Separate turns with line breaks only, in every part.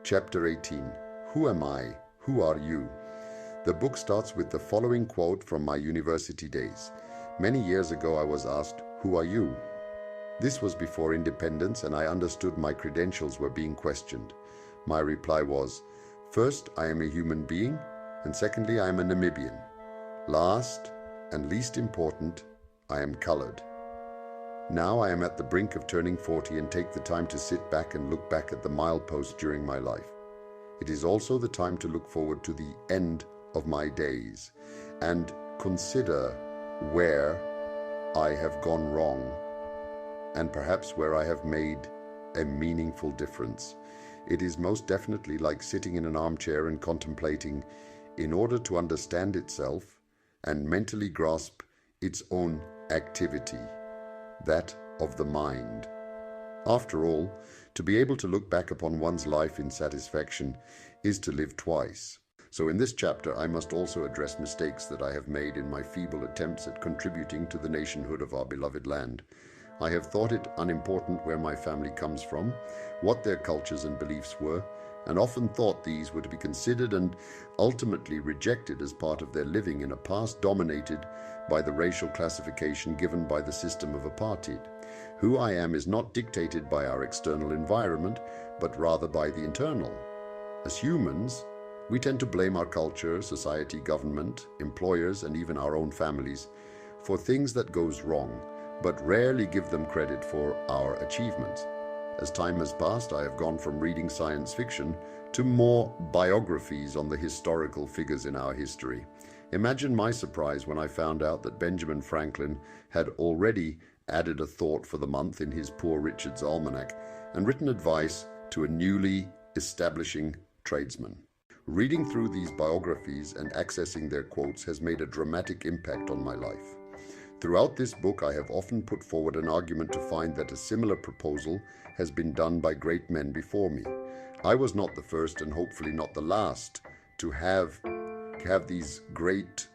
Chapter 18. Who am I? Who are you? The book starts with the following quote from my university days. Many years ago I was asked, "Who are you?" This was before independence and I understood my credentials were being questioned. My reply was, first, I am a human being, and secondly, I am a Namibian. Last and least important, I am colored. Now I am at the brink of turning 40 and take the time to sit back and look back at the mileposts during my life. It is also the time to look forward to the end of my days and consider where I have gone wrong and perhaps where I have made a meaningful difference. It is most definitely like sitting in an armchair and contemplating in order to understand itself and mentally grasp its own activity, that of the mind. After all, to be able to look back upon one's life in satisfaction is to live twice. So in this chapter, I must also address mistakes that I have made in my feeble attempts at contributing to the nationhood of our beloved land. I have thought it unimportant where my family comes from, what their cultures and beliefs were, and often thought these were to be considered and ultimately rejected as part of their living in a past dominated by the racial classification given by the system of apartheid. Who I am is not dictated by our external environment, but rather by the internal. As humans, we tend to blame our culture, society, government, employers, and even our own families for things that goes wrong, but rarely give them credit for our achievements. As time has passed, I have gone from reading science fiction to more biographies on the historical figures in our history. Imagine my surprise when I found out that Benjamin Franklin had already added a thought for the month in his Poor Richard's Almanac and written advice to a newly establishing tradesman. Reading through these biographies and accessing their quotes has made a dramatic impact on my life. Throughout this book, I have often put forward an argument to find that a similar proposal has been done by great men before me. I was not the first and hopefully not the last to have these great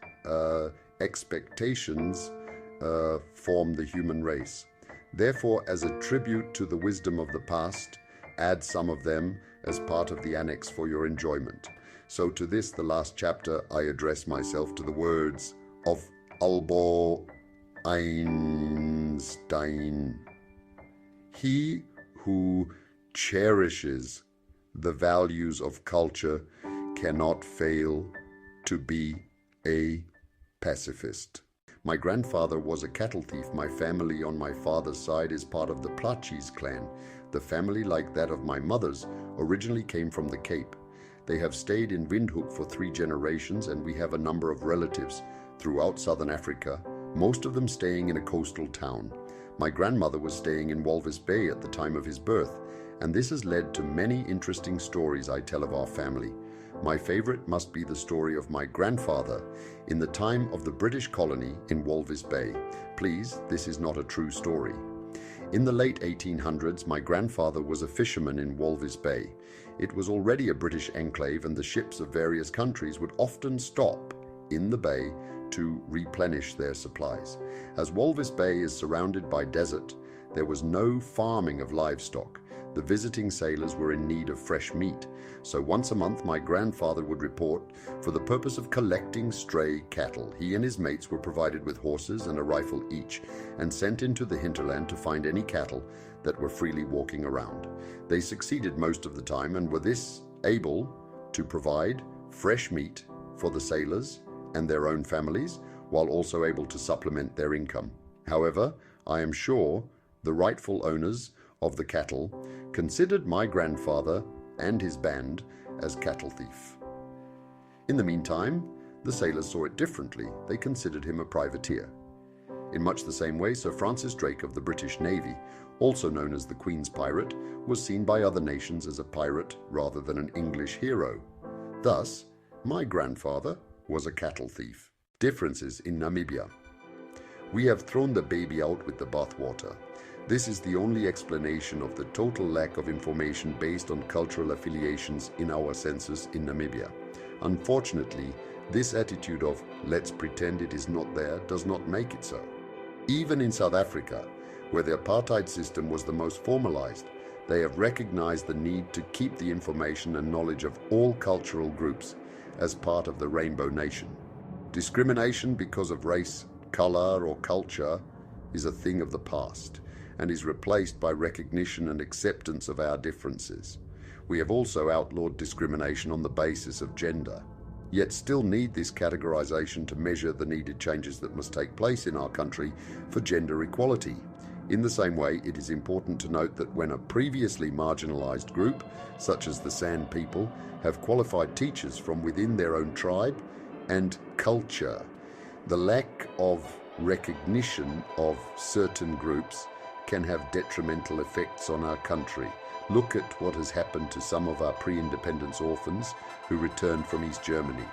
expectations form the human race. Therefore, as a tribute to the wisdom of the past, add some of them as part of the annex for your enjoyment. So to this, the last chapter, I address myself to the words of Albert Einstein. He who cherishes the values of culture cannot fail to be a pacifist. My grandfather was a cattle thief. My family on my father's side is part of the Plachis clan. The family, like that of my mother's, originally came from the Cape. They have stayed in Windhoek for 3 generations, and we have a number of relatives throughout southern Africa, most of them staying in a coastal town. My grandmother was staying in Walvis Bay at the time of his birth, and this has led to many interesting stories I tell of our family. My favorite must be the story of my grandfather in the time of the British colony in Walvis Bay. Please, this is not a true story. In the late 1800s, my grandfather was a fisherman in Walvis Bay. It was already a British enclave, and the ships of various countries would often stop in the bay to replenish their supplies. As Walvis Bay is surrounded by desert, there was no farming of livestock. The visiting sailors were in need of fresh meat, so once a month my grandfather would report for the purpose of collecting stray cattle. He and his mates were provided with horses and a rifle each, and sent into the hinterland to find any cattle that were freely walking around. They succeeded most of the time and were thus able to provide fresh meat for the sailors and their own families, while also able to supplement their income. However, I am sure the rightful owners of the cattle considered my grandfather and his band as cattle thief. In the meantime, the sailors saw it differently. They considered him a privateer. In much the same way, Sir Francis Drake of the British Navy, also known as the Queen's Pirate, was seen by other nations as a pirate rather than an English hero. Thus, my grandfather was a cattle thief. Differences in Namibia. We have thrown the baby out with the bathwater. This is the only explanation of the total lack of information based on cultural affiliations in our census in Namibia. Unfortunately, this attitude of "let's pretend it is not there" does not make it so. Even in South Africa, where the apartheid system was the most formalized, They have recognized the need to keep the information and knowledge of all cultural groups as part of the Rainbow Nation. Discrimination because of race, color, or culture is a thing of the past and is replaced by recognition and acceptance of our differences. We have also outlawed discrimination on the basis of gender, yet still need this categorization to measure the needed changes that must take place in our country for gender equality. In the same way, it is important to note that when a previously marginalized group, such as the San people, have qualified teachers from within their own tribe and culture, the lack of recognition of certain groups can have detrimental effects on our country. Look at what has happened to some of our pre-independence orphans who returned from East Germany.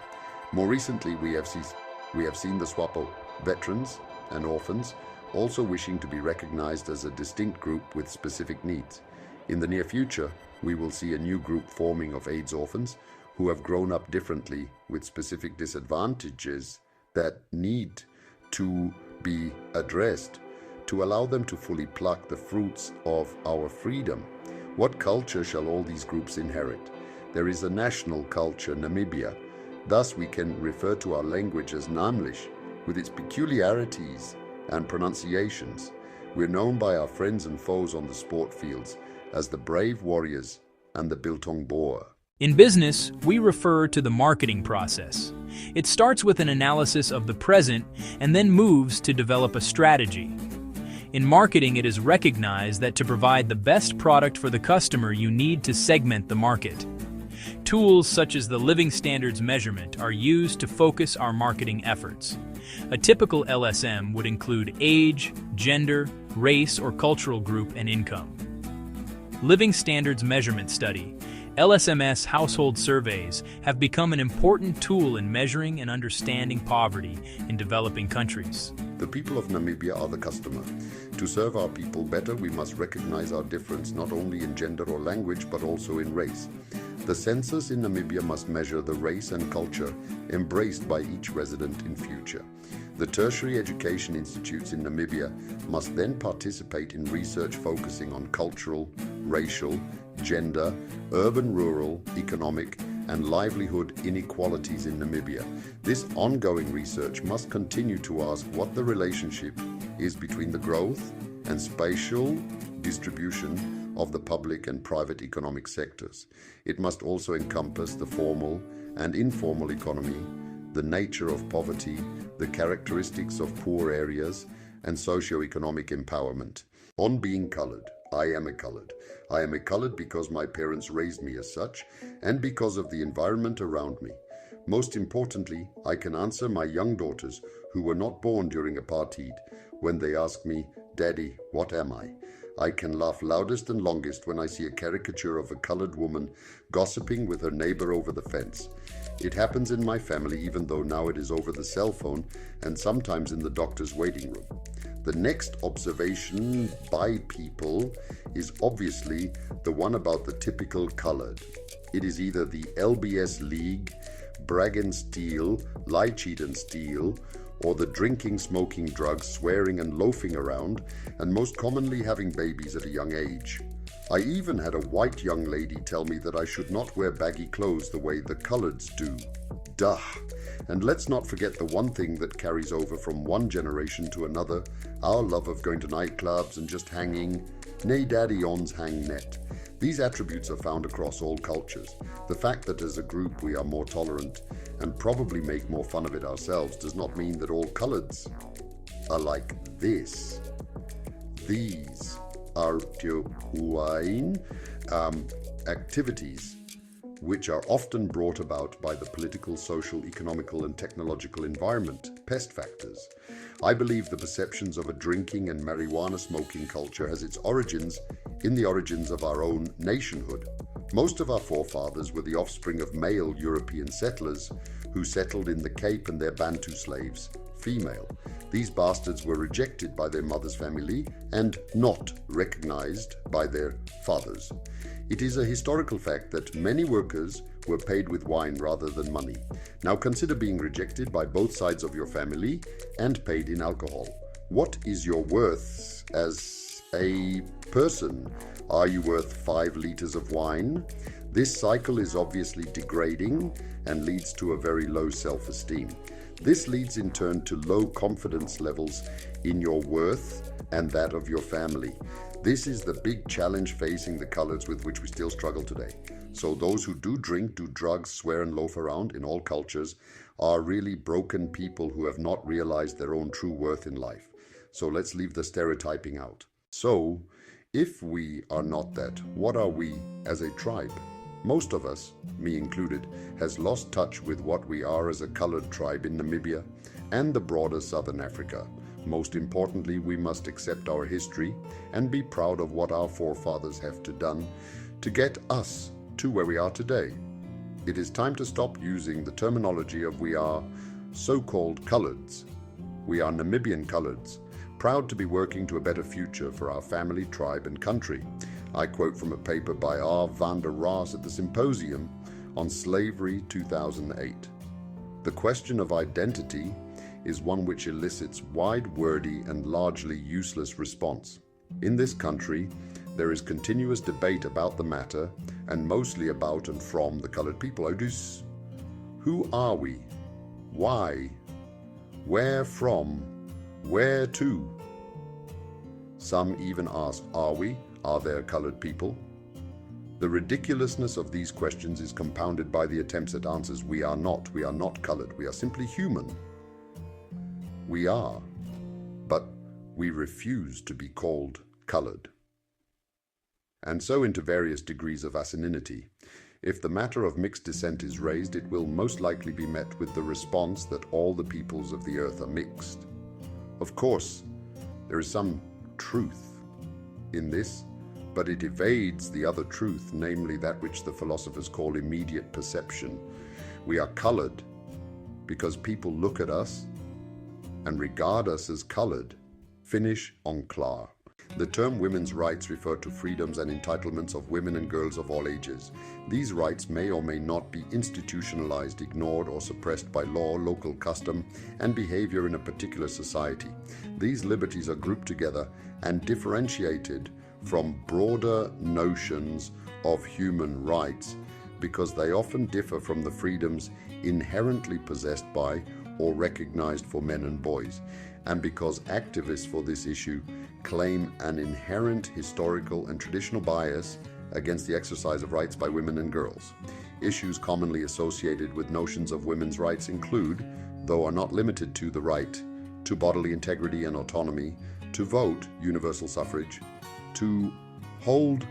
More recently, we have seen the SWAPO veterans and orphans also wishing to be recognized as a distinct group with specific needs. In the near future, we will see a new group forming of AIDS orphans who have grown up differently with specific disadvantages that need to be addressed to allow them to fully pluck the fruits of our freedom. What culture shall all these groups inherit? There is a national culture, Namibia. Thus we can refer to our language as Namlish, with its peculiarities and pronunciations. We're known by our friends and foes on the sport fields as the brave warriors and the biltong boer.
In business, we refer to the marketing process. It starts with an analysis of the present and then moves to develop a strategy. In marketing, it is recognized that to provide the best product for the customer, you need to segment the market. Tools such as the living standards measurement are used to focus our marketing efforts. A typical LSM would include age, gender, race or cultural group, and income. Living standards measurement study, LSMS household surveys, have become an important tool in measuring and understanding poverty in developing countries.
The people of Namibia are the customer. To serve our people better, we must recognize our difference not only in gender or language, but also in race. The census in Namibia must measure the race and culture embraced by each resident in future. The tertiary education institutes in Namibia must then participate in research focusing on cultural, racial, gender, urban-rural, economic, and livelihood inequalities in Namibia. This ongoing research must continue to ask what the relationship is between the growth and spatial distribution of the public and private economic sectors. It must also encompass the formal and informal economy, the nature of poverty, the characteristics of poor areas, and socio-economic empowerment. On being colored, I am a colored. I am a colored because my parents raised me as such and because of the environment around me. Most importantly, I can answer my young daughters who were not born during apartheid when they ask me, "Daddy, what am I?" I can laugh loudest and longest when I see a caricature of a colored woman gossiping with her neighbor over the fence. It happens in my family, even though now it is over the cell phone and sometimes in the doctor's waiting room. The next observation by people is obviously the one about the typical colored. It is either the LBS League, brag and steal, lie, cheat and steal, or the drinking, smoking, drugs, swearing and loafing around, and most commonly having babies at a young age. I even had a white young lady tell me that I should not wear baggy clothes the way the coloreds do. Duh! And let's not forget the one thing that carries over from one generation to another, our love of going to nightclubs and just hanging, nay daddy ons hang net. These attributes are found across all cultures. The fact that as a group we are more tolerant and probably make more fun of it ourselves does not mean that all coloreds are like this. These are Hawaiian activities which are often brought about by the political, social, economical and technological environment, pest factors. I believe the perceptions of a drinking and marijuana smoking culture has its origins in the origins of our own nationhood. Most of our forefathers were the offspring of male European settlers who settled in the Cape and their Bantu slaves, female. These bastards were rejected by their mother's family and not recognized by their fathers. It is a historical fact that many workers were paid with wine rather than money. Now consider being rejected by both sides of your family and paid in alcohol. What is your worth as a person. Are you worth 5 liters of wine? This cycle is obviously degrading and leads to a very low self-esteem. This leads in turn to low confidence levels in your worth and that of your family. This is the big challenge facing the coloreds with which we still struggle today. So those who do drink, do drugs, swear and loaf around in all cultures are really broken people who have not realized their own true worth in life. So let's leave the stereotyping out. So, if we are not that, what are we as a tribe? Most of us, me included, has lost touch with what we are as a colored tribe in Namibia and the broader Southern Africa. Most importantly, we must accept our history and be proud of what our forefathers have done to get us to where we are today. It is time to stop using the terminology of we are so-called coloreds. We are Namibian coloreds, proud to be working to a better future for our family, tribe and country. I quote from a paper by R. van der Raas at the Symposium on Slavery 2008. The question of identity is one which elicits wide, wordy and largely useless response. In this country, there is continuous debate about the matter and mostly about and from the colored people. Who are we? Why? Where from? Where to? Some even ask, are we? Are there colored people? The ridiculousness of these questions is compounded by the attempts at answers. We are not colored, we are simply human. We are, but we refuse to be called colored. And so into various degrees of asininity. If the matter of mixed descent is raised, it will most likely be met with the response that all the peoples of the earth are mixed. Of course, there is some truth in this, but it evades the other truth, namely that which the philosophers call immediate perception. We are colored because people look at us and regard us as colored. Finish en clair. The term women's rights refer to freedoms and entitlements of women and girls of all ages. These rights may or may not be institutionalized, ignored or suppressed by law, local custom and behavior in a particular society. These liberties are grouped together and differentiated from broader notions of human rights because they often differ from the freedoms inherently possessed by or recognized for men and boys, and because activists for this issue claim an inherent historical and traditional bias against the exercise of rights by women and girls. Issues commonly associated with notions of women's rights include, though are not limited to, the right to bodily integrity and autonomy, to vote, universal suffrage, to hold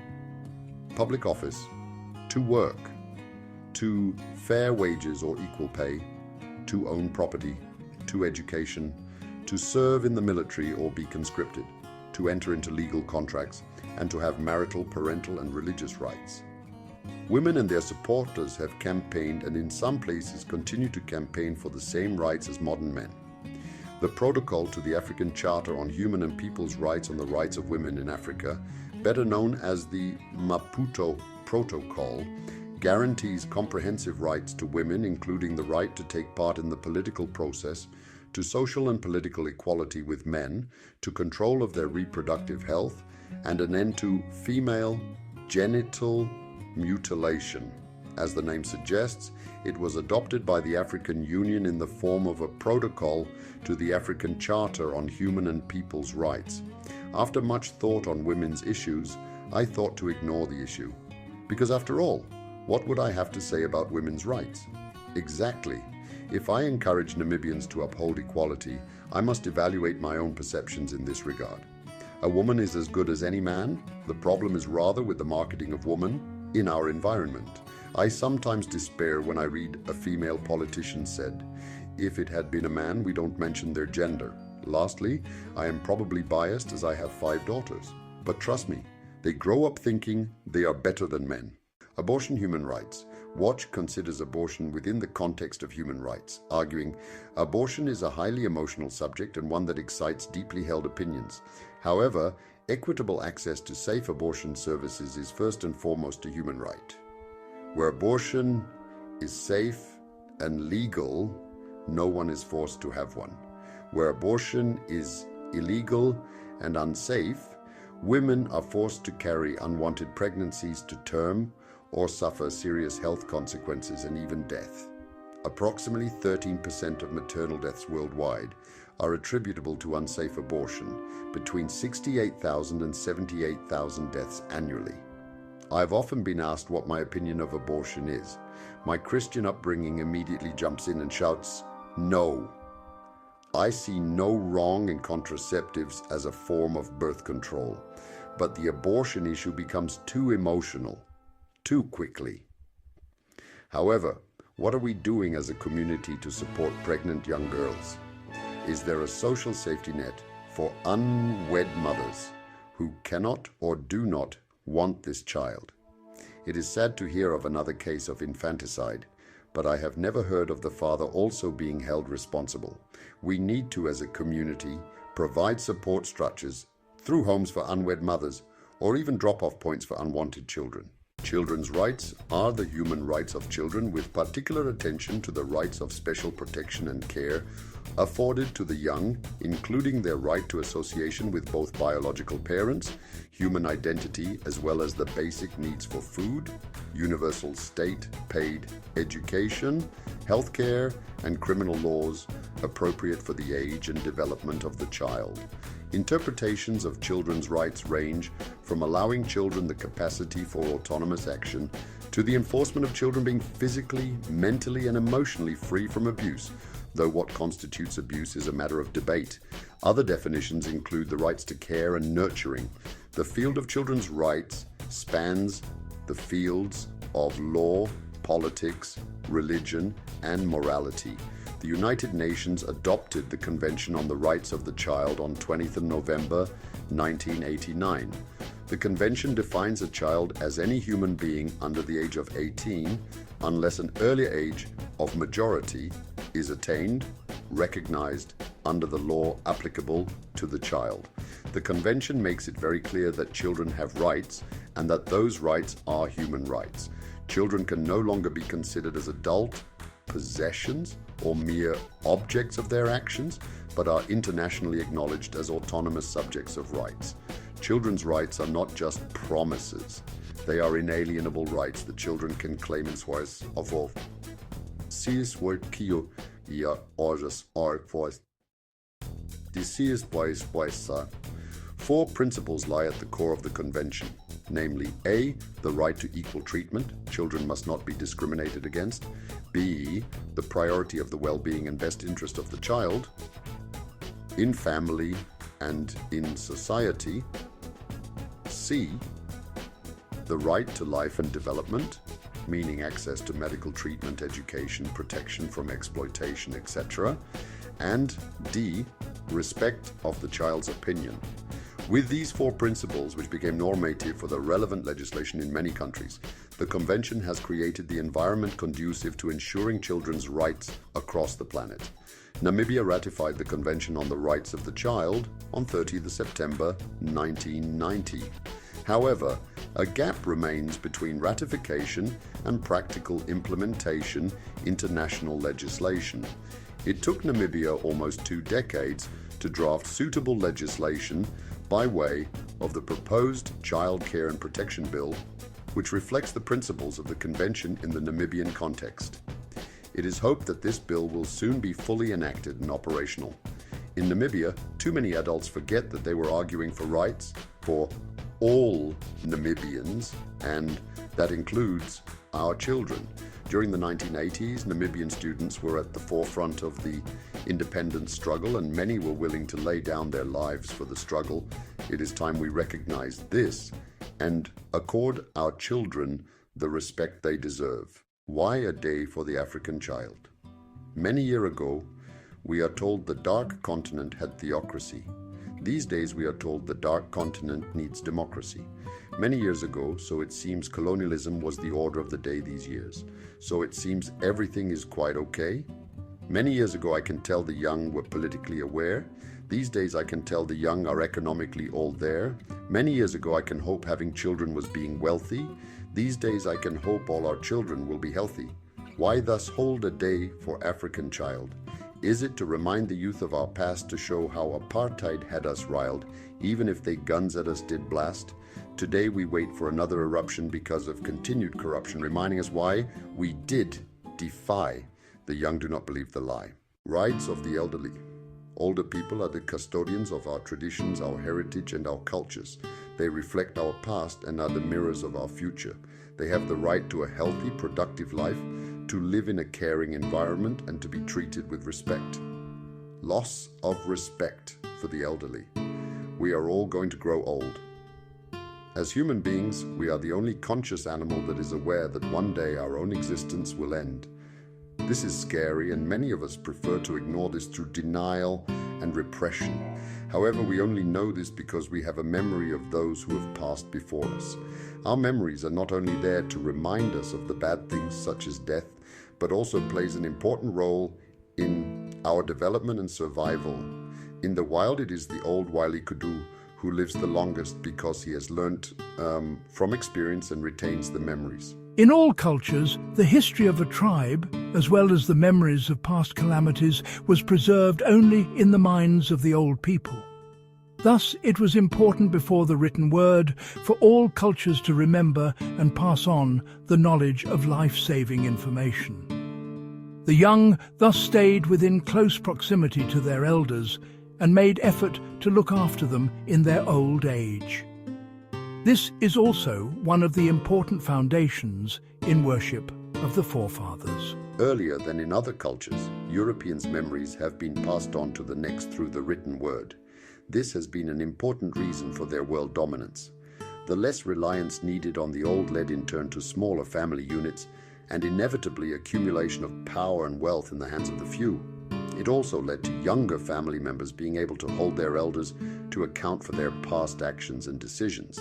public office, to work, to fair wages or equal pay, to own property, to education, to serve in the military or be conscripted, to enter into legal contracts, and to have marital, parental, and religious rights. Women and their supporters have campaigned and in some places continue to campaign for the same rights as modern men. The Protocol to the African Charter on Human and People's Rights on the Rights of Women in Africa, better known as the Maputo Protocol, guarantees comprehensive rights to women, including the right to take part in the political process, to social and political equality with men, to control of their reproductive health, and an end to female genital mutilation. As the name suggests, it was adopted by the African Union in the form of a protocol to the African Charter on Human and People's Rights. After much thought on women's issues, I thought to ignore the issue. Because after all, what would I have to say about women's rights? Exactly. If I encourage Namibians to uphold equality, I must evaluate my own perceptions in this regard. A woman is as good as any man. The problem is rather with the marketing of woman in our environment. I sometimes despair when I read a female politician said, "If it had been a man, we don't mention their gender." Lastly, I am probably biased as I have 5 daughters. But trust me, they grow up thinking they are better than men. Abortion human rights. Watch considers abortion within the context of human rights, arguing abortion is a highly emotional subject and one that excites deeply held opinions. However, equitable access to safe abortion services is first and foremost a human right. Where abortion is safe and legal, no one is forced to have one. Where abortion is illegal and unsafe, Women are forced to carry unwanted pregnancies to term or suffer serious health consequences and even death. Approximately 13% of maternal deaths worldwide are attributable to unsafe abortion, between 68,000 and 78,000 deaths annually. I've often been asked what my opinion of abortion is. My Christian upbringing immediately jumps in and shouts, "No." I see no wrong in contraceptives as a form of birth control, but the abortion issue becomes too emotional, too quickly. However, what are we doing as a community to support pregnant young girls? Is there a social safety net for unwed mothers who cannot or do not want this child? It is sad to hear of another case of infanticide, but I have never heard of the father also being held responsible. We need to, as a community, provide support structures through homes for unwed mothers or even drop-off points for unwanted children. Children's rights are the human rights of children, with particular attention to the rights of special protection and care afforded to the young, including their right to association with both biological parents, human identity, as well as the basic needs for food, universal state-paid education, healthcare, and criminal laws appropriate for the age and development of the child. Interpretations of children's rights range from allowing children the capacity for autonomous action to the enforcement of children being physically, mentally, and emotionally free from abuse, though what constitutes abuse is a matter of debate. Other definitions include the rights to care and nurturing. The field of children's rights spans the fields of law, politics, religion, and morality. The United Nations adopted the Convention on the Rights of the Child on 20th November 1989. The Convention defines a child as any human being under the age of 18 unless an earlier age of majority is attained, recognized under the law applicable to the child. The Convention makes it very clear that children have rights and that those rights are human rights. Children can no longer be considered as adult possessions or mere objects of their actions, but are internationally acknowledged as autonomous subjects of rights. Children's rights are not just promises. They are inalienable rights that children can claim in source of all. Four principles lie at the core of the Convention, namely A, the right to equal treatment. Children must not be discriminated against. B, the priority of the well-being and best interest of the child in family and in society. C, the right to life and development, meaning access to medical treatment, education, protection from exploitation, etc. And D, respect of the child's opinion. With these four principles, which became normative for the relevant legislation in many countries, the Convention has created the environment conducive to ensuring children's rights across the planet. Namibia ratified the Convention on the Rights of the Child on 30th September 1990. However, a gap remains between ratification and practical implementation into national legislation. It took Namibia almost 2 decades to draft suitable legislation by way of the proposed Child Care and Protection Bill, which reflects the principles of the Convention in the Namibian context. It is hoped that this bill will soon be fully enacted and operational. In Namibia, too many adults forget that they were arguing for rights for all Namibians, and that includes our children. During the 1980s, Namibian students were at the forefront of the independence struggle, and many were willing to lay down their lives for the struggle. It is time we recognize this and accord our children the respect they deserve. Why a day for the African child? Many years ago, we are told the dark continent had theocracy. These days we are told the dark continent needs democracy. Many years ago, so it seems, colonialism was the order of the day these years. So it seems everything is quite okay. Many years ago I can tell the young were politically aware. These days I can tell the young are economically all there. Many years ago I can hope having children was being wealthy. These days I can hope all our children will be healthy. Why thus hold a day for African child? Is it to remind the youth of our past to show how apartheid had us riled, even if they guns at us did blast? Today we wait for another eruption because of continued corruption, reminding us why we did defy. The young do not believe the lie. Rights of the elderly. Older people are the custodians of our traditions, our heritage, and our cultures. They reflect our past and are the mirrors of our future. They have the right to a healthy, productive life, to live in a caring environment, and to be treated with respect. Loss of respect for the elderly. We are all going to grow old. As human beings, we are the only conscious animal that is aware that one day our own existence will end. This is scary, and many of us prefer to ignore this through denial and repression. However, we only know this because we have a memory of those who have passed before us. Our memories are not only there to remind us of the bad things such as death, but also plays an important role in our development and survival. In the wild, it is the old wily kudu who lives the longest because he has learned from experience and retains the memories.
In all cultures, the history of a tribe, as well as the memories of past calamities, was preserved only in the minds of the old people. Thus, it was important before the written word for all cultures to remember and pass on the knowledge of life-saving information. The young thus stayed within close proximity to their elders and made effort to look after them in their old age. This is also one of the important foundations in worship of the forefathers.
Earlier than in other cultures, Europeans' memories have been passed on to the next through the written word. This has been an important reason for their world dominance. The less reliance needed on the old led in turn to smaller family units and inevitably accumulation of power and wealth in the hands of the few. It also led to younger family members being able to hold their elders to account for their past actions and decisions.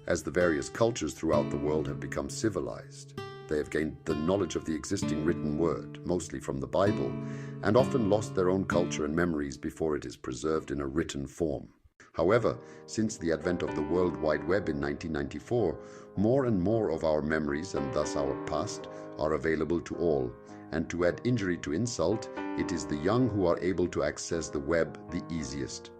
As the various cultures throughout the world have become civilized, they have gained the knowledge of the existing written word, mostly from the Bible, and often lost their own culture and memories before it is preserved in a written form. However, since the advent of the World Wide Web in 1994, more and more of our memories, and thus our past, are available to all. And to add injury to insult, it is the young who are able to access the web the easiest.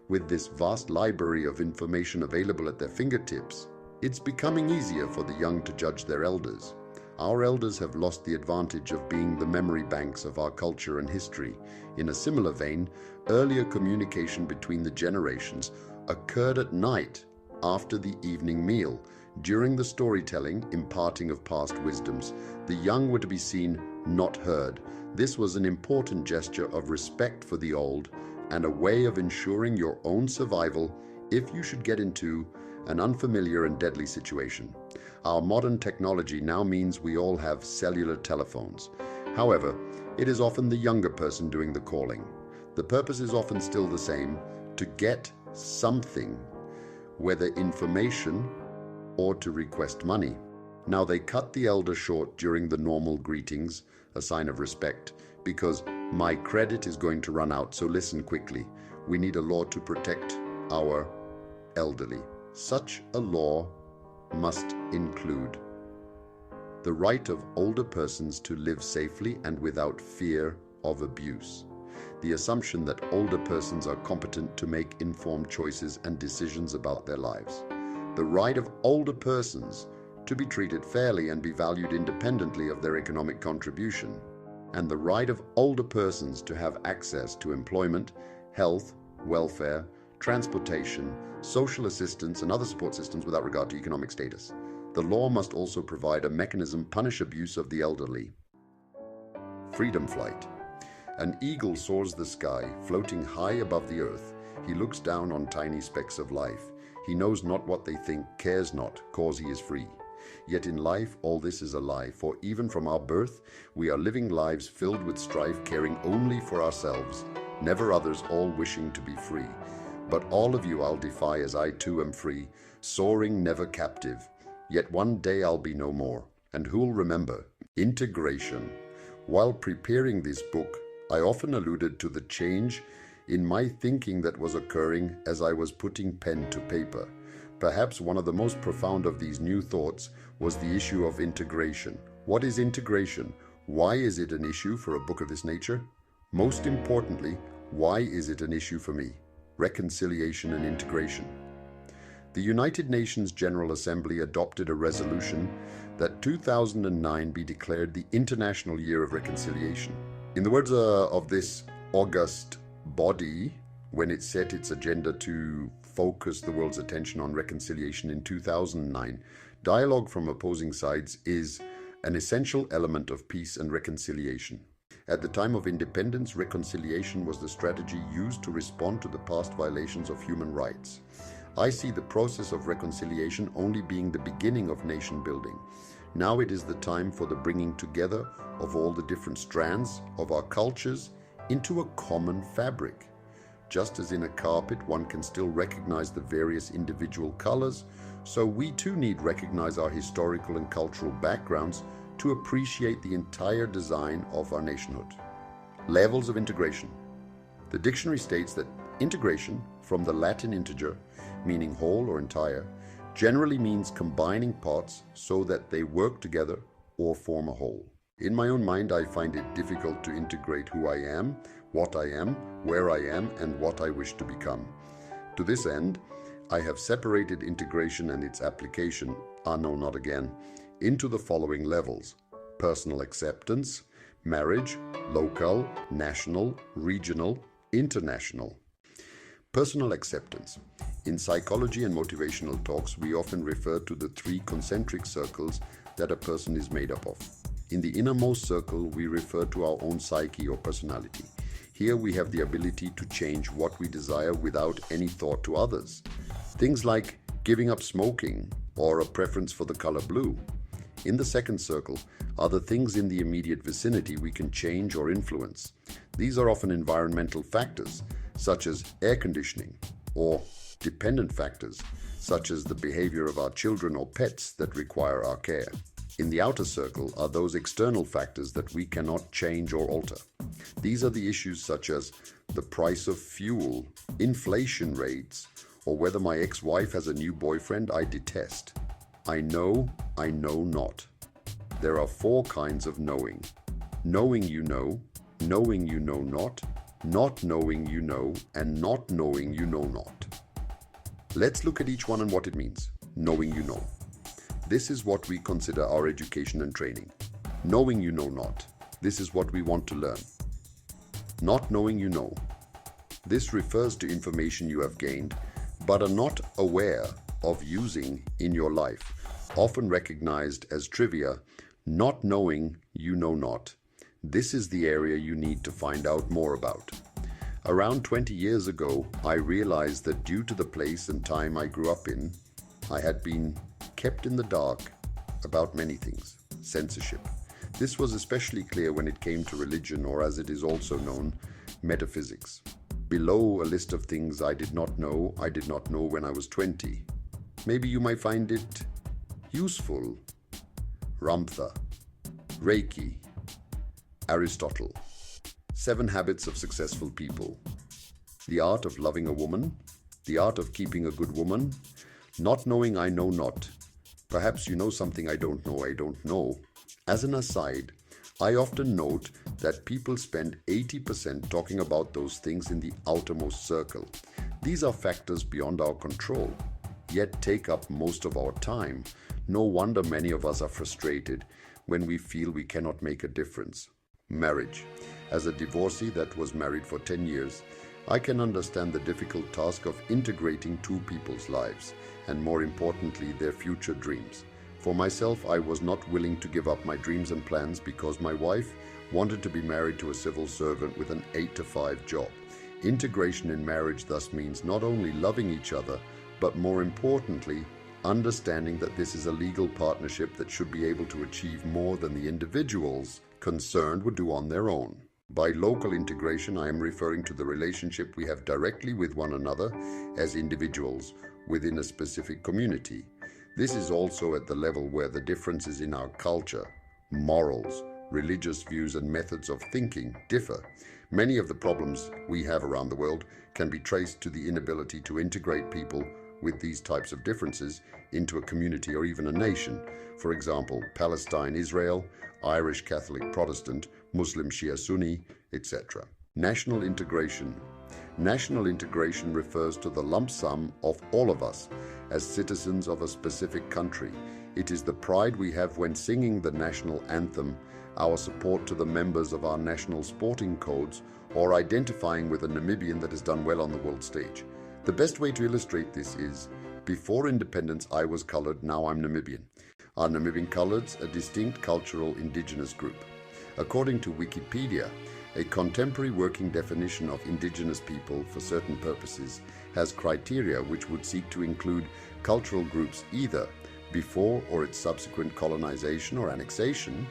With this vast library of information available at their fingertips, it's becoming easier for the young to judge their elders. Our elders have lost the advantage of being the memory banks of our culture and history. In a similar vein, earlier communication between the generations occurred at night after the evening meal. During the storytelling, imparting of past wisdoms, the young were to be seen, not heard. This was an important gesture of respect for the old and a way of ensuring your own survival if you should get into an unfamiliar and deadly situation. Our modern technology now means we all have cellular telephones. However, it is often the younger person doing the calling. The purpose is often still the same: to get something, whether information or to request money. Now they cut the elder short during the normal greetings, a sign of respect, because my credit is going to run out, so listen quickly. We need a law to protect our elderly. Such a law must include the right of older persons to live safely and without fear of abuse, the assumption that older persons are competent to make informed choices and decisions about their lives, the right of older persons to be treated fairly and be valued independently of their economic contribution, and the right of older persons to have access to employment, health, welfare, transportation, social assistance, and other support systems without regard to economic status. The law must also provide a mechanism to punish abuse of the elderly. Freedom flight. An eagle soars the sky, floating high above the earth. He looks down on tiny specks of life. He knows not what they think, cares not, cause he is free. Yet in life all this is a lie, for even from our birth we are living lives filled with strife, caring only for ourselves, never others, all wishing to be free. But all of you I'll defy, as I too am free, soaring never captive. Yet one day I'll be no more, and who'll remember? Integration. While preparing this book, I often alluded to the change in my thinking that was occurring as I was putting pen to paper. Perhaps one of the most profound of these new thoughts was the issue of integration. What is integration? Why is it an issue for a book of this nature? Most importantly, why is it an issue for me? Reconciliation and integration. The United Nations General Assembly adopted a resolution that 2009 be declared the International Year of Reconciliation. In the words of this august body, when it set its agenda to focus the world's attention on reconciliation in 2009, dialogue from opposing sides is an essential element of peace and reconciliation. At the time of independence, reconciliation was the strategy used to respond to the past violations of human rights. I see the process of reconciliation only being the beginning of nation building. Now it is the time for the bringing together of all the different strands of our cultures into a common fabric. Just as in a carpet one can still recognize the various individual colors, so we too need to recognize our historical and cultural backgrounds to appreciate the entire design of our nationhood. Levels of integration. The dictionary states that integration, from the Latin integer, meaning whole or entire, generally means combining parts so that they work together or form a whole. In my own mind, I find it difficult to integrate who I am, what I am, where I am, and what I wish to become. To this end, I have separated integration and its application, not again, into the following levels: personal acceptance, marriage, local, national, regional, international. Personal acceptance. In psychology and motivational talks, we often refer to the 3 concentric circles that a person is made up of. In the innermost circle, we refer to our own psyche or personality. Here we have the ability to change what we desire without any thought to others. Things like giving up smoking or a preference for the color blue. In the second circle are the things in the immediate vicinity we can change or influence. These are often environmental factors, such as air conditioning, or dependent factors, such as the behavior of our children or pets that require our care. In the outer circle are those external factors that we cannot change or alter. These are the issues such as the price of fuel, inflation rates, or whether my ex-wife has a new boyfriend I detest. I know not. There are 4 kinds of knowing. Knowing you know not knowing you know, and not knowing you know not. Let's look at each one and what it means. Knowing you know. This is what we consider our education and training. Knowing you know not. This is what we want to learn. Not knowing you know. This refers to information you have gained, but are not aware of using in your life, often recognized as trivia. Not knowing you know not. This is the area you need to find out more about. Around 20 years ago, I realized that due to the place and time I grew up in, I had been kept in the dark about many things. Censorship. This was especially clear when it came to religion, or as it is also known, metaphysics. Below a list of things I did not know when I was 20. Maybe you might find it useful. Ramtha, Reiki, Aristotle, 7 Habits of Successful People, The Art of Loving a Woman, The Art of Keeping a Good Woman, Not Knowing I Know Not. Perhaps you know something I don't know. As an aside, I often note that people spend 80% talking about those things in the outermost circle. These are factors beyond our control, yet take up most of our time. No wonder many of us are frustrated when we feel we cannot make a difference. Marriage. As a divorcee that was married for 10 years, I can understand the difficult task of integrating 2 people's lives, and more importantly, their future dreams. For myself, I was not willing to give up my dreams and plans because my wife wanted to be married to a civil servant with an 8-to-5 job. Integration in marriage thus means not only loving each other, but more importantly, understanding that this is a legal partnership that should be able to achieve more than the individuals concerned would do on their own. By local integration, I am referring to the relationship we have directly with one another as individuals within a specific community. This is also at the level where the differences in our culture, morals, religious views and methods of thinking differ. Many of the problems we have around the world can be traced to the inability to integrate people with these types of differences into a community or even a nation. For example, Palestine, Israel, Irish Catholic Protestant, Muslim Shia Sunni, etc. National integration. National integration refers to the lump sum of all of us as citizens of a specific country. It is the pride we have when singing the national anthem, our support to the members of our national sporting codes, or identifying with a Namibian that has done well on the world stage. The best way to illustrate this is, before independence I was colored, now I'm Namibian. Are Namibian coloreds a distinct cultural indigenous group? According to Wikipedia, a contemporary working definition of indigenous people for certain purposes has criteria which would seek to include cultural groups either before or its subsequent colonization or annexation,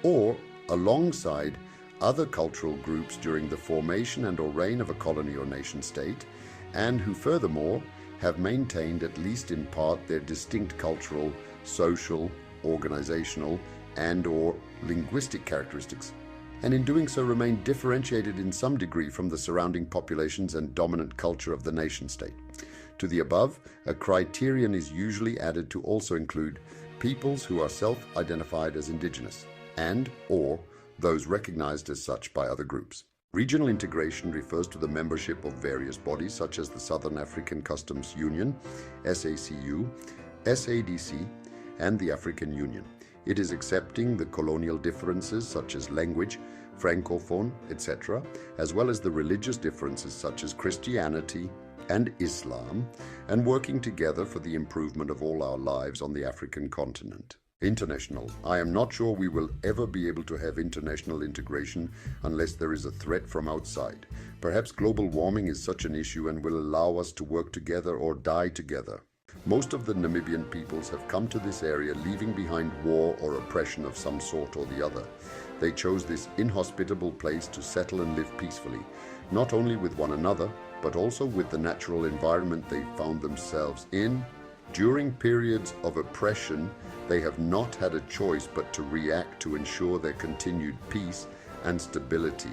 or alongside other cultural groups during the formation and or reign of a colony or nation state, and who furthermore have maintained at least in part their distinct cultural, social, organizational, and or linguistic characteristics, and in doing so remain differentiated in some degree from the surrounding populations and dominant culture of the nation-state. To the above, a criterion is usually added to also include peoples who are self-identified as indigenous, and or those recognized as such by other groups. Regional integration refers to the membership of various bodies such as the Southern African Customs Union, SACU, SADC, and the African Union. It is accepting the colonial differences such as language, francophone, etc., as well as the religious differences such as Christianity and Islam, and working together for the improvement of all our lives on the African continent. International. I am not sure we will ever be able to have international integration unless there is a threat from outside. Perhaps global warming is such an issue and will allow us to work together or die together. Most of the Namibian peoples have come to this area leaving behind war or oppression of some sort or the other. They chose this inhospitable place to settle and live peacefully, not only with one another, but also with the natural environment they found themselves in. During periods of oppression, they have not had a choice but to react to ensure their continued peace and stability.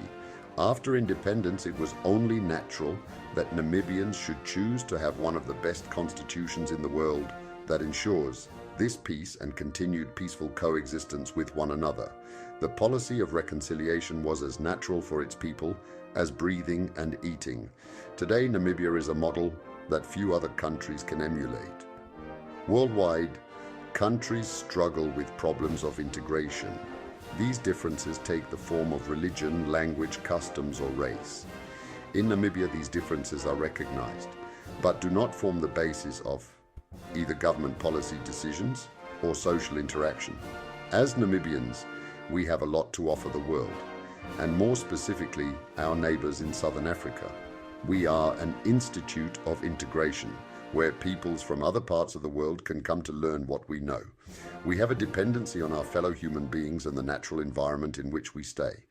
After independence, it was only natural that Namibians should choose to have one of the best constitutions in the world that ensures this peace and continued peaceful coexistence with one another. The policy of reconciliation was as natural for its people as breathing and eating. Today, Namibia is a model that few other countries can emulate. Worldwide, countries struggle with problems of integration. These differences take the form of religion, language, customs, or race. In Namibia, these differences are recognized, but do not form the basis of either government policy decisions or social interaction. As Namibians, we have a lot to offer the world, and more specifically, our neighbors in Southern Africa. We are an institute of integration, where peoples from other parts of the world can come to learn what we know. We have a dependency on our fellow human beings and the natural environment in which we stay.